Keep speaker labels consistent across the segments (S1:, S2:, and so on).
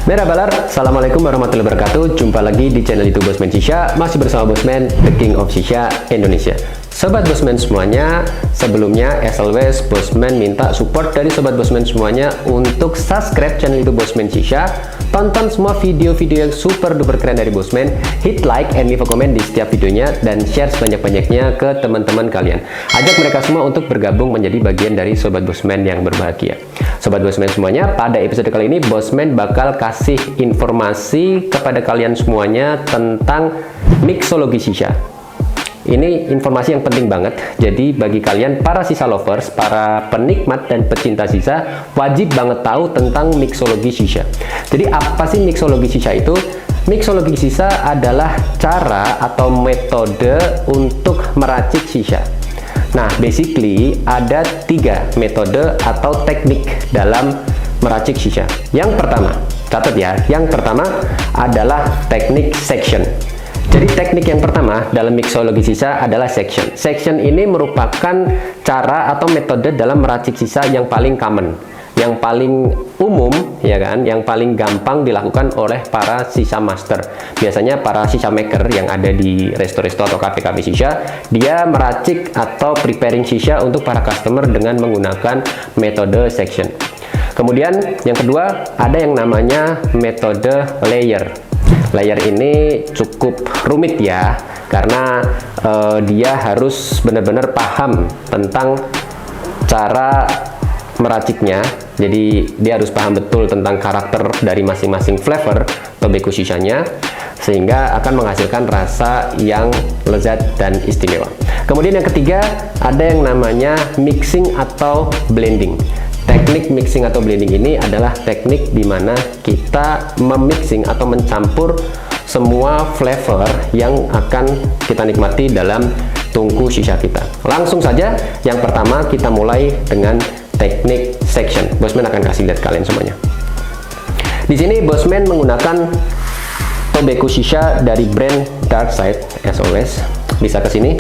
S1: Merhabalar, Assalamualaikum warahmatullahi wabarakatuh. Jumpa lagi di channel YouTube Bosman Shisha. Masih bersama Bosman, The King of Shisha Indonesia. Sobat Bosman semuanya, sebelumnya as always Bosman minta support dari Sobat Bosman semuanya untuk subscribe channel YouTube Bosman Shisha. Tonton semua video-video yang super duper keren dari Bosman. Hit like and leave a comment di setiap videonya dan share sebanyak-banyaknya ke teman-teman kalian. Ajak mereka semua untuk bergabung menjadi bagian dari Sobat Bosman yang berbahagia. Sobat Bosman semuanya, pada episode kali ini Bosman bakal kasih informasi kepada kalian semuanya tentang mixologi shisha. Ini informasi yang penting banget. Jadi bagi kalian para shisha lovers, para penikmat dan pecinta shisha, wajib banget tahu tentang mixologi shisha. Jadi apa sih mixologi shisha itu? Mixologi shisha adalah cara atau metode untuk meracik shisha. Nah, basically ada 3 metode atau teknik dalam meracik shisha. Yang pertama, catat ya, yang pertama adalah teknik section. Jadi teknik yang pertama dalam mixologi shisha adalah section. Section ini merupakan cara atau metode dalam meracik shisha yang paling common, yang paling umum, ya kan, yang paling gampang dilakukan oleh para shisha master. Biasanya para shisha maker yang ada di resto-resto atau kafe-kafe shisha, dia meracik atau preparing shisha untuk para customer dengan menggunakan metode section. Kemudian yang kedua ada yang namanya metode layer. Layer ini cukup rumit ya, karena dia harus benar-benar paham tentang cara meraciknya. Jadi dia harus paham betul tentang karakter dari masing-masing flavor tobacco shishanya, sehingga akan menghasilkan rasa yang lezat dan istimewa. Kemudian yang ketiga ada yang namanya mixing atau blending. Teknik mixing atau blending ini adalah teknik di mana kita memixing atau mencampur semua flavor yang akan kita nikmati dalam tungku shisha kita. Langsung saja, yang pertama kita mulai dengan teknik section. Bosman akan kasih lihat kalian semuanya. Di sini Bosman menggunakan tobacco shisha dari brand Darkside, as always. Bisa ke sini.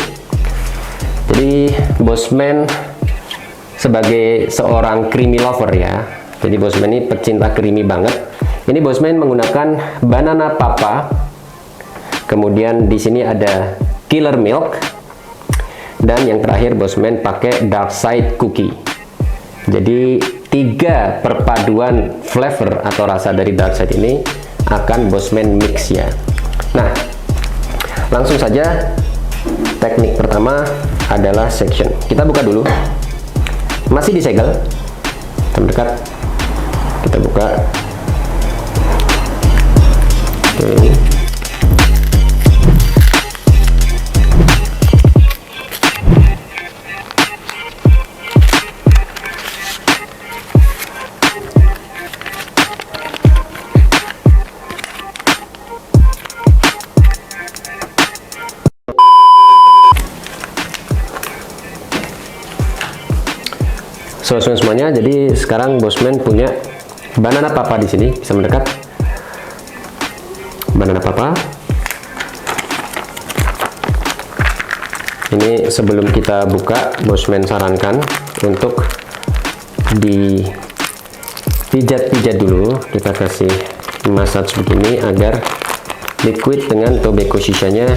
S1: Jadi Bosman sebagai seorang creamy lover ya, jadi Bosman ini pecinta creamy banget. Ini Bosman menggunakan banana papa, kemudian di sini ada killer milk, dan yang terakhir Bosman pakai dark side cookie. Jadi 3 perpaduan flavor atau rasa dari dark side ini akan Bosman mix ya. Nah, langsung saja teknik pertama adalah section. Kita buka dulu. Masih disegel, kita mendekat, kita buka. Oke. Sobat semuanya, jadi sekarang Bosman punya banana papa di sini, bisa mendekat. Banana papa. Ini sebelum kita buka, Bosman sarankan untuk dipijat-pijat dulu. Kita kasih massage begini agar liquid dengan tobacco shishanya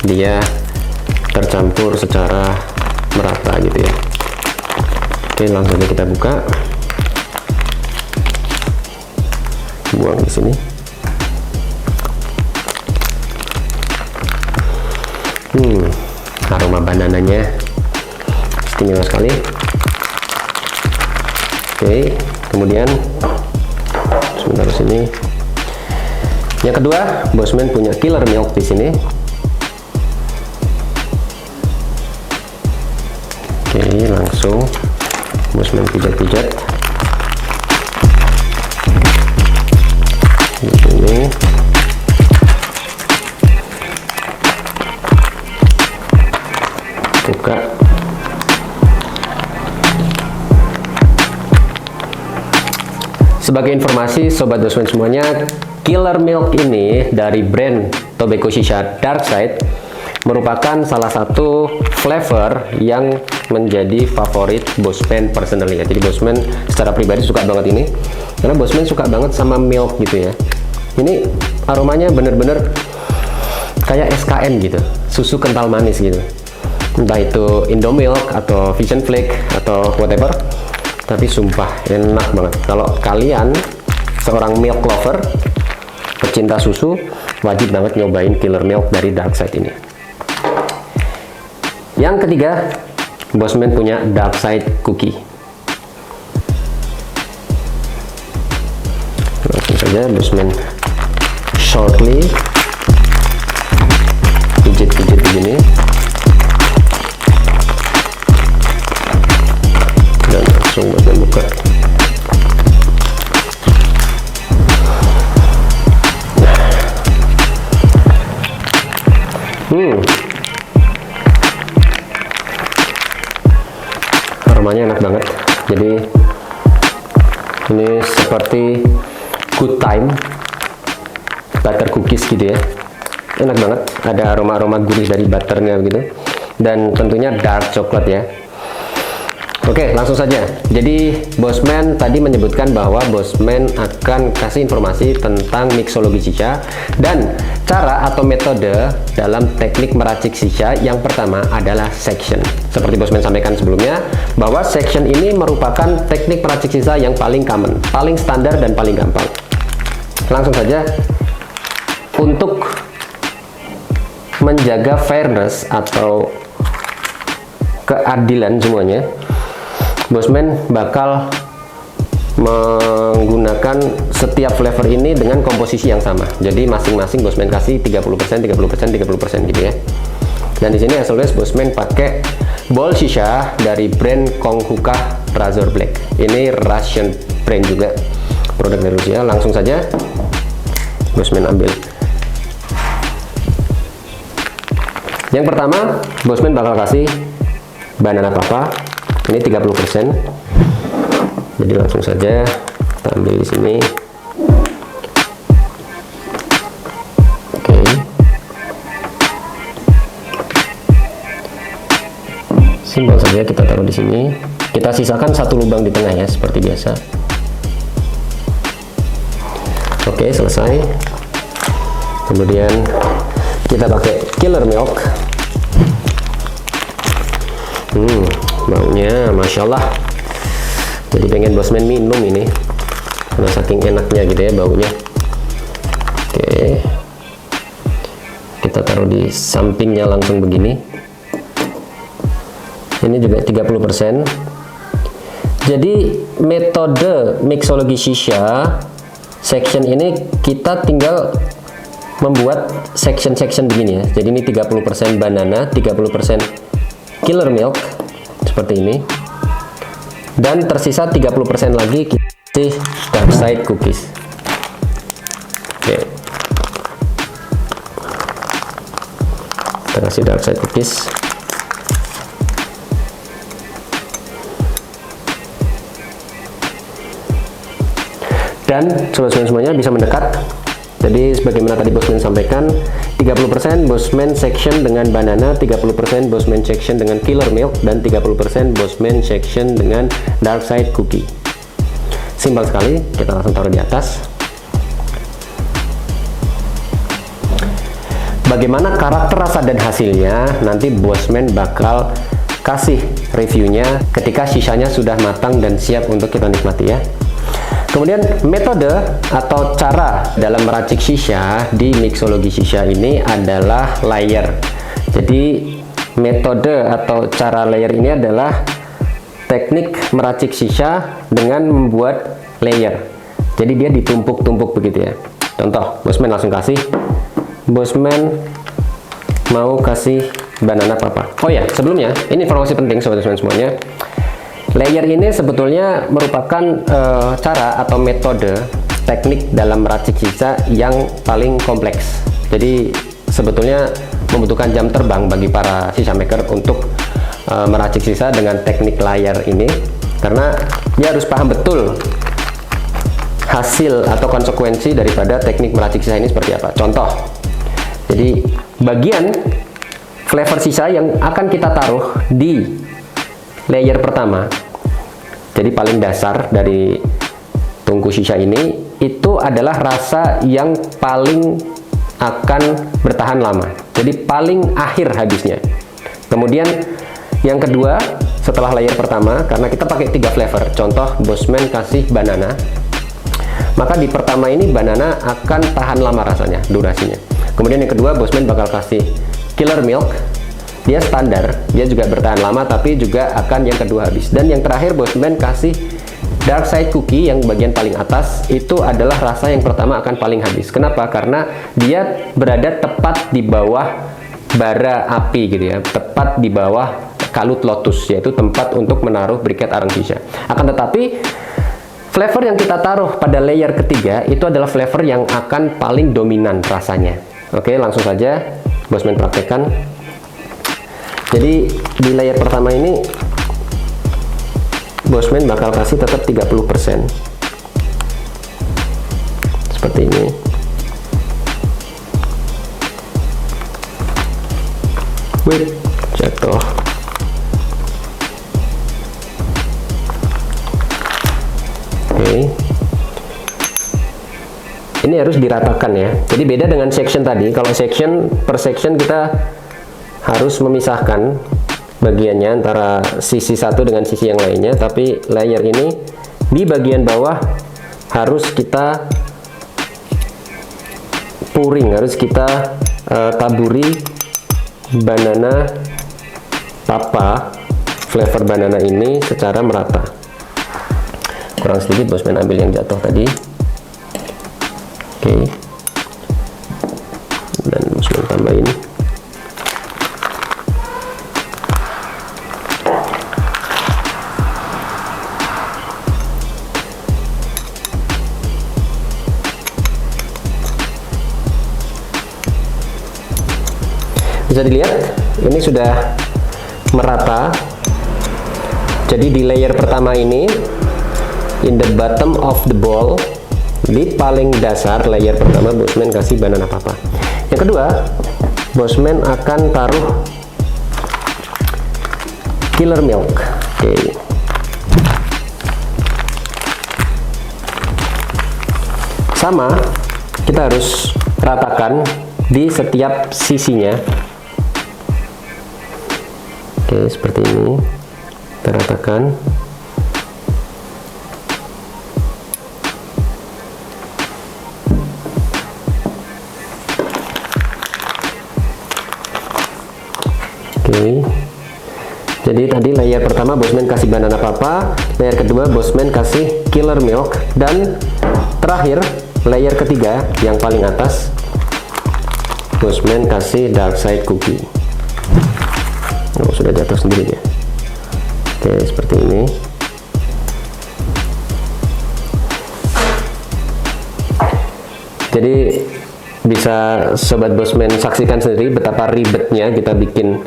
S1: dia tercampur secara merata gitu ya. Oke, langsung aja kita buka. Buang di sini. Aroma banananya istimewa sekali. Oke, kemudian sebentar sini. Yang kedua, Bosman punya killer milk di sini. Oke, langsung Bosman pijat-pijat di sini. Buka. Sebagai informasi Sobat Bosman semuanya, killer milk ini dari brand tobacco shisha Darkside merupakan salah satu flavor yang menjadi favorit Bosman personally ya. Jadi Bosman secara pribadi suka banget ini. karena Bosman suka banget sama milk gitu ya. Ini aromanya bener-bener kayak SKN gitu, susu kental manis gitu, entah itu Indomilk atau Vision Flake atau whatever, tapi sumpah enak banget. Kalau kalian seorang milk lover, pecinta susu, wajib banget nyobain Killer Milk dari Dark Side ini. Yang ketiga, Bosman punya Dark Side Cookie. Langsung saja Bosman shortly pijit-pijit begini dan langsung Bosman buka. Aromanya enak banget. Jadi ini seperti Good Time butter cookies gitu ya. Enak banget, ada aroma-aroma gurih dari butternya gitu, dan tentunya dark coklat ya. Oke, langsung saja. Jadi Bosman tadi menyebutkan bahwa Bosman akan kasih informasi tentang mixologi shisha dan cara atau metode dalam teknik meracik shisha. Yang pertama adalah section. Seperti Bosman sampaikan sebelumnya, bahwa section ini merupakan teknik meracik shisha yang paling common, paling standar dan paling gampang. Langsung saja, untuk menjaga fairness atau keadilan semuanya, Bosman bakal menggunakan setiap flavor ini dengan komposisi yang sama. Jadi masing-masing Bosman kasih 30%, 30%, 30% gitu ya. Dan di sini as always Bosman pakai bowl shisha dari brand Konghuka Razor Black. Ini Russian brand juga, produk dari Rusia. Langsung saja Bosman ambil. Yang pertama, Bosman bakal kasih banana papa. Ini 30%. Jadi langsung saja kita ambil di sini. Oke. Simpel saja kita taruh di sini. Kita sisakan satu lubang di tengah ya, seperti biasa. Oke, selesai. Kemudian kita pakai Killer Milk. Baunya Masya Allah, jadi pengen Bosman minum ini karena saking enaknya gitu ya baunya. Oke, kita taruh di sampingnya langsung begini. Ini juga 30%. Jadi metode mixologi shisha section ini kita tinggal membuat section-section begini ya. Jadi ini 30% banana, 30% Killer Milk seperti ini, dan tersisa 30% lagi kita Dark Side Cookies. Oke, kita kasih Dark Side Cookies. Dan sobat semuanya bisa mendekat. Jadi sebagaimana tadi Bosman sampaikan, 30% Bosman section dengan banana, 30% Bosman section dengan Killer Milk, dan 30% Bosman section dengan Dark Side Cookie. Simpel sekali, kita langsung taruh di atas. Bagaimana karakter rasa dan hasilnya, nanti Bosman bakal kasih reviewnya ketika shisanya sudah matang dan siap untuk kita nikmati ya. Kemudian metode atau cara dalam meracik shisha di mixologi shisha ini adalah layer. Jadi metode atau cara layer ini adalah teknik meracik shisha dengan membuat layer. Jadi dia ditumpuk-tumpuk begitu ya. Contoh, Bosman langsung kasih. Bosman mau kasih banana papa. Oh ya, sebelumnya ini informasi penting sobat semuanya. Layer ini sebetulnya merupakan cara atau metode teknik dalam meracik shisha yang paling kompleks. Jadi sebetulnya membutuhkan jam terbang bagi para shisha maker untuk meracik shisha dengan teknik layer ini, karena dia harus paham betul hasil atau konsekuensi daripada teknik meracik shisha ini seperti apa. Contoh, jadi bagian flavor shisha yang akan kita taruh di layer pertama, jadi paling dasar dari tungku shisha ini itu adalah rasa yang paling akan bertahan lama, jadi paling akhir habisnya. Kemudian yang kedua setelah layer pertama, karena kita pakai 3 flavor, contoh Bosman kasih banana, maka di pertama ini banana akan tahan lama rasanya, durasinya. Kemudian yang kedua Bosman bakal kasih killer milk, dia standar, dia juga bertahan lama tapi juga akan yang kedua habis. Dan yang terakhir Bosman kasih dark side cookie yang bagian paling atas, itu adalah rasa yang pertama akan paling habis. Kenapa? Karena dia berada tepat di bawah bara api gitu ya, tepat di bawah kalut lotus, yaitu tempat untuk menaruh briket arang shisha. Akan tetapi flavor yang kita taruh pada layer ketiga itu adalah flavor yang akan paling dominan rasanya. Oke, langsung saja Bosman praktekkan. Jadi di layer pertama ini Bosman bakal kasih tetap 30%. Seperti ini. Wait, jatuh. Oke. Ini harus diratakan ya. Jadi beda dengan section tadi. Kalau section per section kita harus memisahkan bagiannya antara sisi satu dengan sisi yang lainnya, tapi layer ini di bagian bawah harus kita pouring, harus kita taburi banana papa, flavor banana ini secara merata. Kurang sedikit Bosman ambil yang jatuh tadi. Oke. Dan Bosman tambahin. Bisa dilihat ini sudah merata. Jadi di layer pertama ini, in the bottom of the bowl, di paling dasar layer pertama Bosman kasih banana papa. Yang kedua Bosman akan taruh killer milk. Oke. Sama, kita harus ratakan di setiap sisinya. Oke, seperti ini. Kita ratakan. Oke. Jadi tadi layer pertama Bosman kasih banana papa, layer kedua Bosman kasih killer milk, dan terakhir layer ketiga yang paling atas Bosman kasih dark side cookie. Oh, sudah jatuh sendiri ya. Oke, seperti ini. Jadi bisa sobat Bosman saksikan sendiri betapa ribetnya kita bikin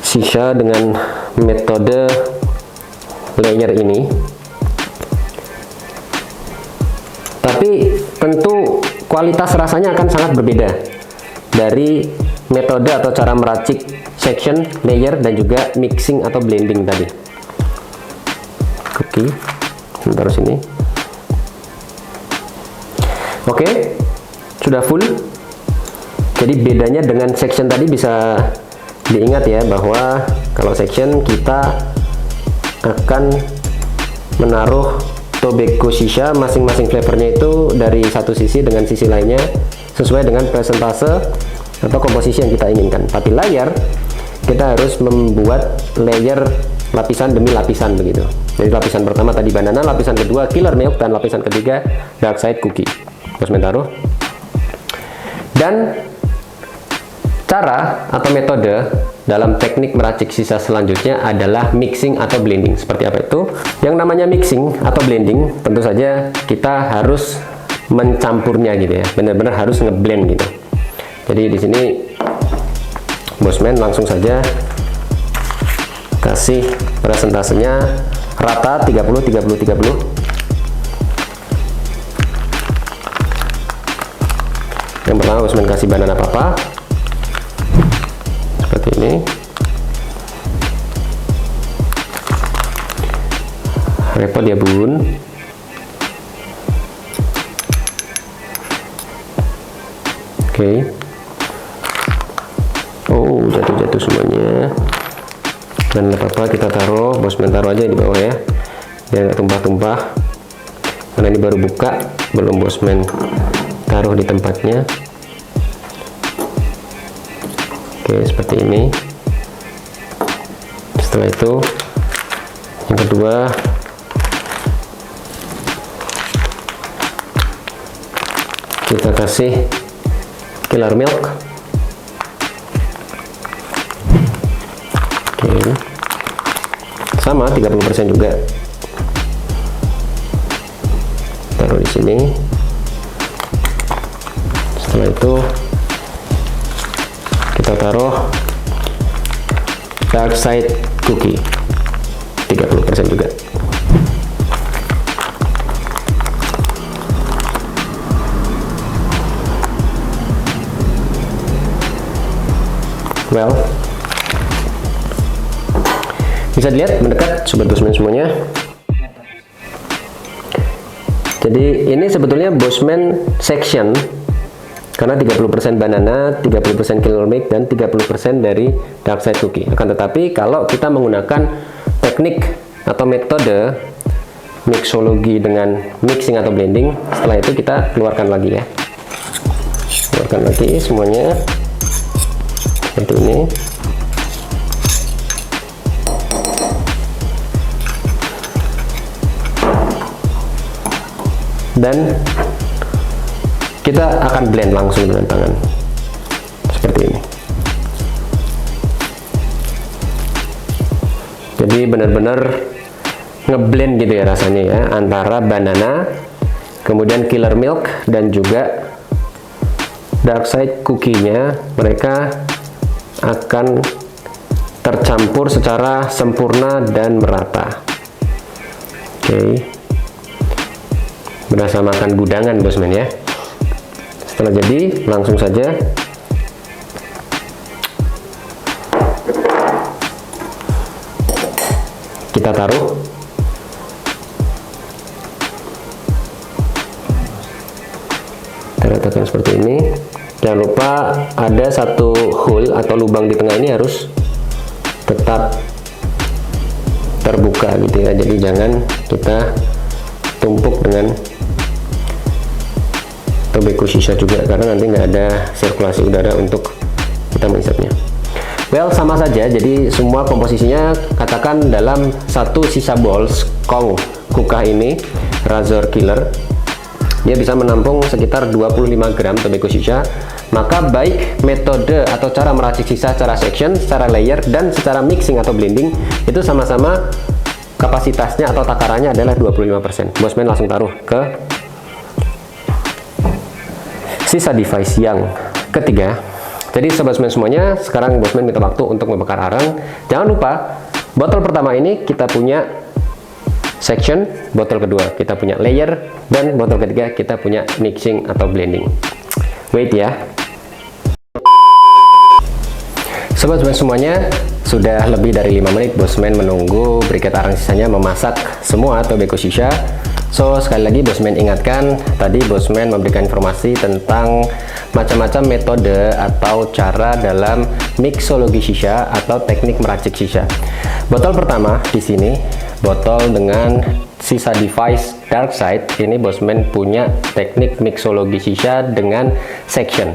S1: shisha dengan metode layer ini. Tapi tentu kualitas rasanya akan sangat berbeda dari metode atau cara meracik section, layer, dan juga mixing atau blending tadi. Cookie, taruh sini. Oke, sudah full. Jadi bedanya dengan section tadi bisa diingat ya, bahwa kalau section kita akan menaruh tobacco shisha masing-masing flavornya itu dari satu sisi dengan sisi lainnya sesuai dengan presentase atau komposisi yang kita inginkan. Tapi layer kita harus membuat layer lapisan demi lapisan begitu. Jadi lapisan pertama tadi banana, lapisan kedua killer milk, dan lapisan ketiga dark side cookie. Bosman taruh. Dan cara atau metode dalam teknik meracik sisa selanjutnya adalah mixing atau blending. Seperti apa itu? Yang namanya mixing atau blending, tentu saja kita harus mencampurnya gitu ya, benar-benar harus ngeblend gitu. Jadi di sini Bosman langsung saja kasih presentasenya rata 30 30 30. Yang pertama Bosman kasih banana papa seperti ini. repot ya bun. Oke. Oh, jatuh-jatuh semuanya. Dan apa-apa, kita taruh, bosman taruh aja di bawah ya, biar nggak tumpah-tumpah. Karena ini baru buka, belum bosman taruh di tempatnya. Oke, seperti ini. Setelah itu, yang kedua, kita kasih killer milk. Oke, sama 30% juga. Taruh di sini. Setelah itu kita taruh dark side cookie 30% juga. Well, bisa dilihat mendekat sobat bosman semuanya. Jadi ini sebetulnya bosman section, karena 30% banana, 30% killer milk, dan 30% dari dark side cookie. Akan tetapi kalau kita menggunakan teknik atau metode mixologi dengan mixing atau blending, setelah itu kita keluarkan lagi ya. Keluarkan lagi semuanya. Seperti ini. Dan kita akan blend langsung dengan tangan seperti ini. Jadi benar-benar ngeblend gitu ya rasanya ya, antara banana, kemudian killer milk, dan juga dark side cookie-nya. Mereka akan tercampur secara sempurna dan merata. Oke, berasa makan gudangan bosman ya. Setelah jadi, langsung saja kita taruh. Kita letakkan seperti ini. Jangan lupa ada satu hole atau lubang di tengah ini harus tetap terbuka gitu ya. Jadi jangan kita tumpuk dengan tobacco shisha juga, karena nanti nggak ada sirkulasi udara untuk kita mengisapnya. Well, sama saja. Jadi semua komposisinya, katakan dalam satu sisa bowls Kong Hookah ini, Razor Killer, dia bisa menampung sekitar 25 gram tobacco shisha. Maka baik metode atau cara meracik sisa secara section, secara layer, dan secara mixing atau blending, itu sama-sama kapasitasnya atau takarannya adalah 25%. Bosman langsung taruh ke sisa device yang ketiga. Jadi sobat bosman semuanya, sekarang bosman minta waktu untuk membakar arang. Jangan lupa, botol pertama ini kita punya section, botol kedua kita punya layer, dan botol ketiga kita punya mixing atau blending. Wait ya. Sobat bosman semuanya, sudah lebih dari 5 menit bosman menunggu briket arang sisanya memasak semua tobacco shisha. So, sekali lagi bosman ingatkan, tadi bosman memberikan informasi tentang macam-macam metode atau cara dalam mixologi shisha atau teknik meracik shisha. Botol pertama di sini, botol dengan sisa device dark side, ini bosman punya teknik mixologi shisha dengan section.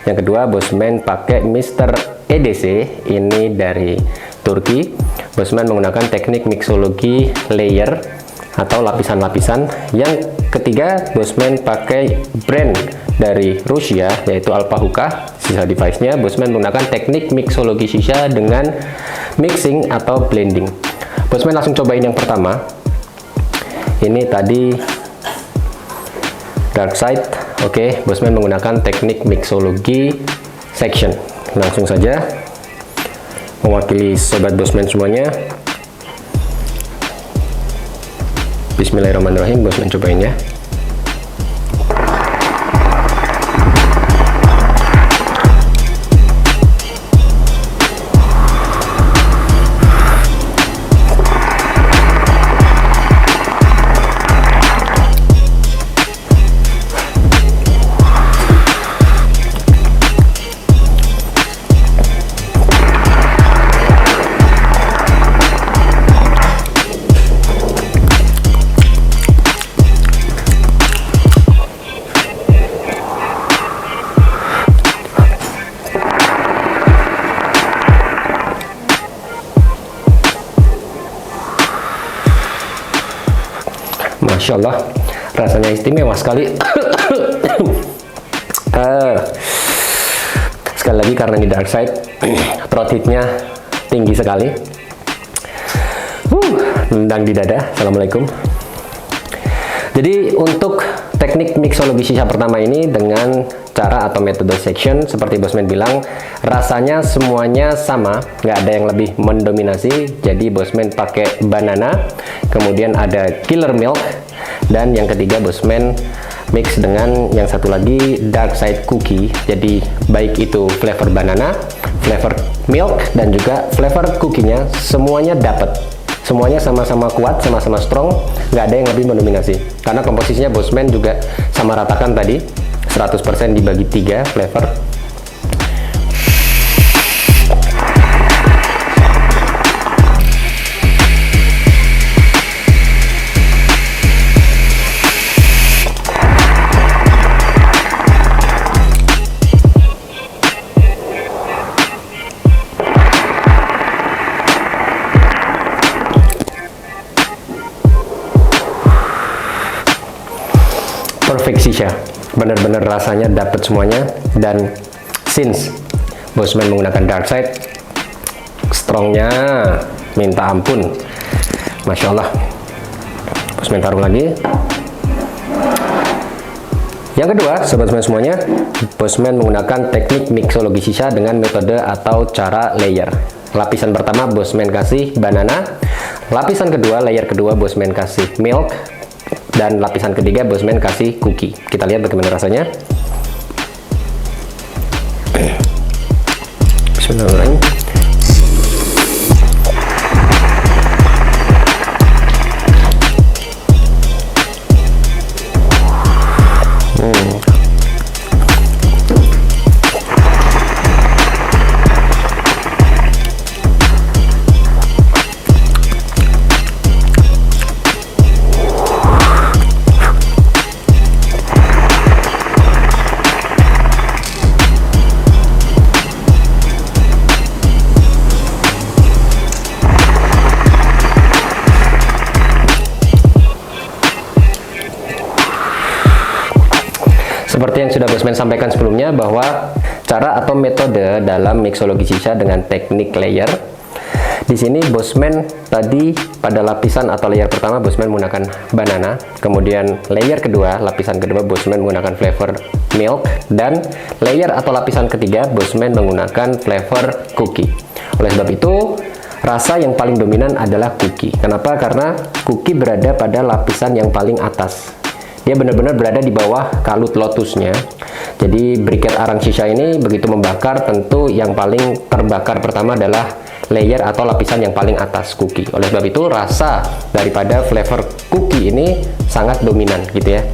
S1: Yang kedua, bosman pakai Mr. EDC, ini dari Turki. Bosman menggunakan teknik mixologi layer atau lapisan-lapisan. Yang ketiga, bosman pakai brand dari Rusia, yaitu Alpha Hookah. Sisa device-nya bosman menggunakan teknik mixologi shisha dengan mixing atau blending. Bosman langsung cobain yang pertama. Ini tadi dark side. Oke, bosman menggunakan teknik mixologi section. Langsung saja, mewakili sobat bosman semuanya, bismillahirrahmanirrahim, bosman cobain ya. Masya Allah, rasanya istimewa sekali. Sekali lagi karena di dark side, throat heatnya tinggi sekali. Nendang di dada. Assalamualaikum. Jadi untuk teknik mixologi shisha pertama ini dengan cara atau metode section seperti Bosman bilang, rasanya semuanya sama, nggak ada yang lebih mendominasi. Jadi Bosman pakai banana, kemudian ada killer milk, dan yang ketiga Bosman mix dengan yang satu lagi dark side cookie. Jadi baik itu flavor banana, flavor milk, dan juga flavor cookie-nya semuanya dapat. Semuanya sama-sama kuat, sama-sama strong, nggak ada yang lebih mendominasi. Karena komposisinya Bosman juga sama ratakan tadi, 100% dibagi 3 flavor. Perfect shisha, bener-bener rasanya dapat semuanya. Dan since Bosman menggunakan dark side, strongnya minta ampun, Masya Allah. Bosman taruh lagi. Yang kedua, sobat Bosman semuanya, Bosman menggunakan teknik mixologi shisha dengan metode atau cara layer. Lapisan pertama Bosman kasih banana, lapisan kedua, layer kedua Bosman kasih milk, dan lapisan ketiga Bosman kasih cookie. Kita lihat bagaimana rasanya. Bismillahirrahmanirrahim. Seperti yang sudah Bosman sampaikan sebelumnya, bahwa cara atau metode dalam mixologi shisha dengan teknik layer. Di sini Bosman tadi pada lapisan atau layer pertama Bosman menggunakan banana, kemudian layer kedua, lapisan kedua Bosman menggunakan flavor milk, dan layer atau lapisan ketiga Bosman menggunakan flavor cookie. Oleh sebab itu, rasa yang paling dominan adalah cookie. Kenapa? Karena cookie berada pada lapisan yang paling atas. Dia benar-benar berada di bawah kalut lotusnya. Jadi briquet arang shisha ini begitu membakar, tentu yang paling terbakar pertama adalah layer atau lapisan yang paling atas, cookie. Oleh sebab itu rasa daripada flavor cookie ini sangat dominan gitu ya.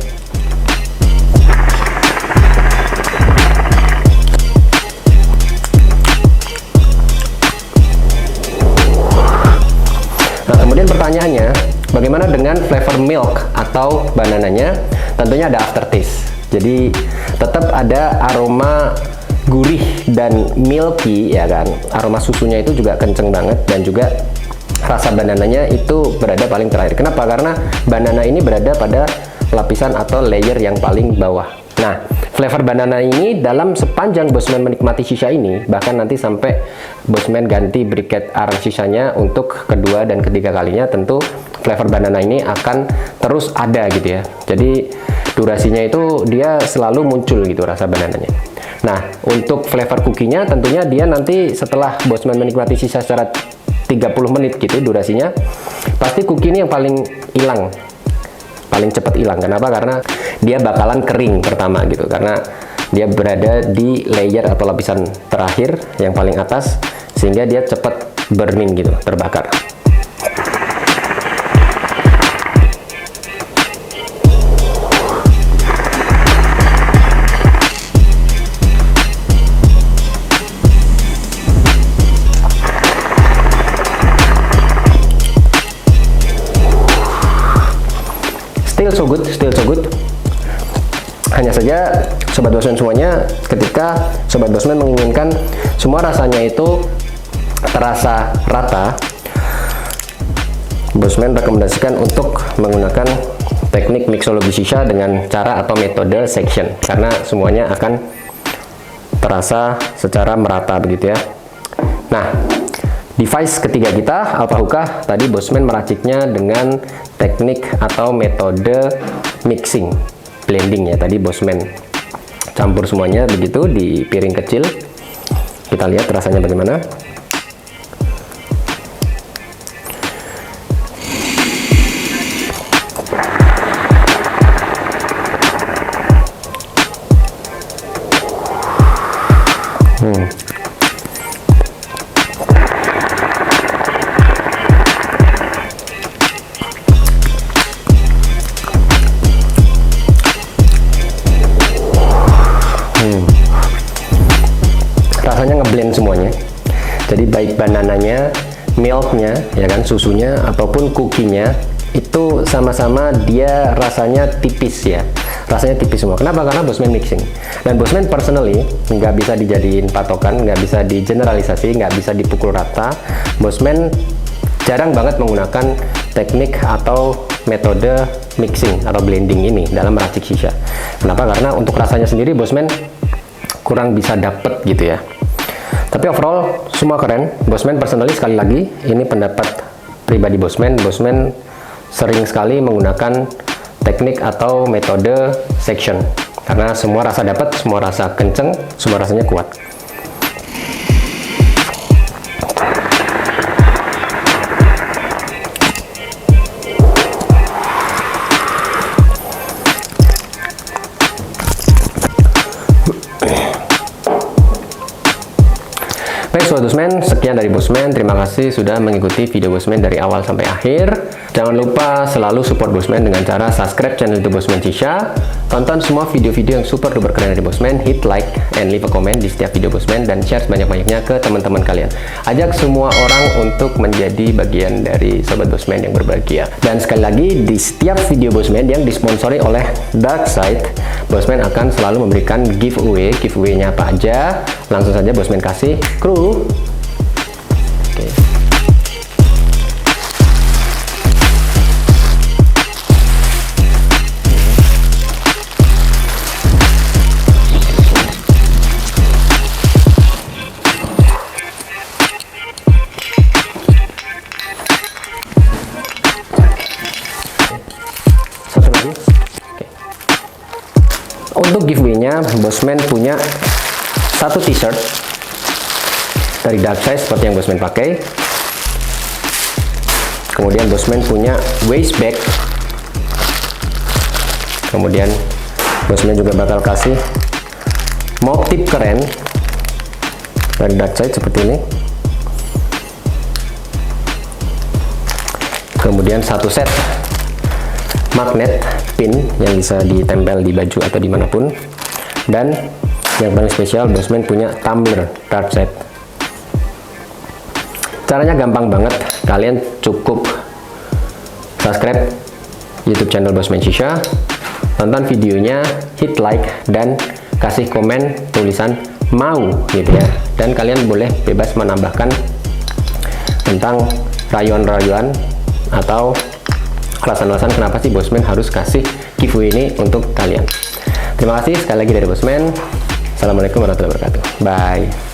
S1: Nah, kemudian pertanyaannya, bagaimana dengan flavor milk atau banananya? Tentunya ada aftertaste. Jadi tetap ada aroma gurih dan milky ya kan. Aroma susunya itu juga kenceng banget, dan juga rasa banananya itu berada paling terakhir. Kenapa? Karena banana ini berada pada lapisan atau layer yang paling bawah. Nah, flavor banana ini dalam sepanjang Bosman menikmati shisha ini, bahkan nanti sampai Bosman ganti briquet arang shishanya untuk kedua dan ketiga kalinya, tentu flavor banana ini akan terus ada gitu ya. Jadi durasinya itu dia selalu muncul gitu rasa banananya. Nah, untuk flavor cookie-nya tentunya dia nanti setelah Bosman menikmati shisha secara 30 menit gitu durasinya, pasti cookie ini yang paling hilang, paling cepat hilang. Kenapa? Karena dia bakalan kering pertama gitu, karena dia berada di layer atau lapisan terakhir yang paling atas, sehingga dia cepat burning gitu, terbakar. Still so good. Hanya saja Sobat Bosman semuanya, ketika Sobat Bosman menginginkan semua rasanya itu terasa rata, Bosman rekomendasikan untuk menggunakan teknik mixologi shisha dengan cara atau metode section, karena semuanya akan terasa secara merata begitu ya. Nah, device ketiga kita, Alpha Hookah, tadi Bosman meraciknya dengan teknik atau metode mixing, blending ya. Tadi Bosman campur semuanya begitu di piring kecil. Kita lihat rasanya bagaimana. Rasanya ngeblend semuanya. Jadi baik banananya, milknya, ya kan, susunya ataupun cookienya itu sama-sama dia rasanya tipis ya. Rasanya tipis semua. Kenapa? Karena Bosman mixing. Dan Bosman personally nggak bisa dijadiin patokan, nggak bisa digeneralisasi, nggak bisa dipukul rata. Bosman jarang banget menggunakan teknik atau metode mixing atau blending ini dalam meracik shisha. Kenapa? Karena untuk rasanya sendiri Bosman kurang bisa dapet gitu ya. Tapi overall semua keren. Bosman personally, sekali lagi ini pendapat pribadi Bosman. Bosman sering sekali menggunakan teknik atau metode section karena semua rasa dapat, semua rasa kenceng, semua rasanya kuat. Baik Sobat Bosman, sekian dari Bosman. Terima kasih sudah mengikuti video Bosman dari awal sampai akhir. Jangan lupa selalu support Bosman dengan cara subscribe channel YouTube Bosman Shisha. Tonton semua video-video yang super duper keren dari Bosman. Hit like and leave a comment di setiap video Bosman dan share sebanyak-banyaknya ke teman-teman kalian. Ajak semua orang untuk menjadi bagian dari Sobat Bosman yang berbahagia. Dan sekali lagi, di setiap video Bosman yang disponsori oleh Darkside, Bosman akan selalu memberikan giveaway. Giveaway-nya apa aja? Langsung saja Bosman kasih kru. Oke. Satu lagi. Oke. Untuk giveaway-nya, Bosman punya satu t-shirt dari Darkside seperti yang Bosman pakai. Kemudian Bosman punya waist bag. Kemudian Bosman juga bakal kasih motif keren dari Darkside seperti ini. Kemudian satu set magnet pin yang bisa ditempel di baju atau dimanapun. Dan yang paling spesial, Bosman punya tumbler Darkside. Caranya gampang banget. Kalian cukup subscribe YouTube channel Bosman Shisha, tonton videonya, hit like, dan kasih komen tulisan mau gitu ya. Dan kalian boleh bebas menambahkan tentang rayuan-rayuan atau alasan-alasan kenapa sih Bosman harus kasih giveaway ini untuk kalian. Terima kasih sekali lagi dari Bosman. Assalamualaikum warahmatullahi wabarakatuh. Bye.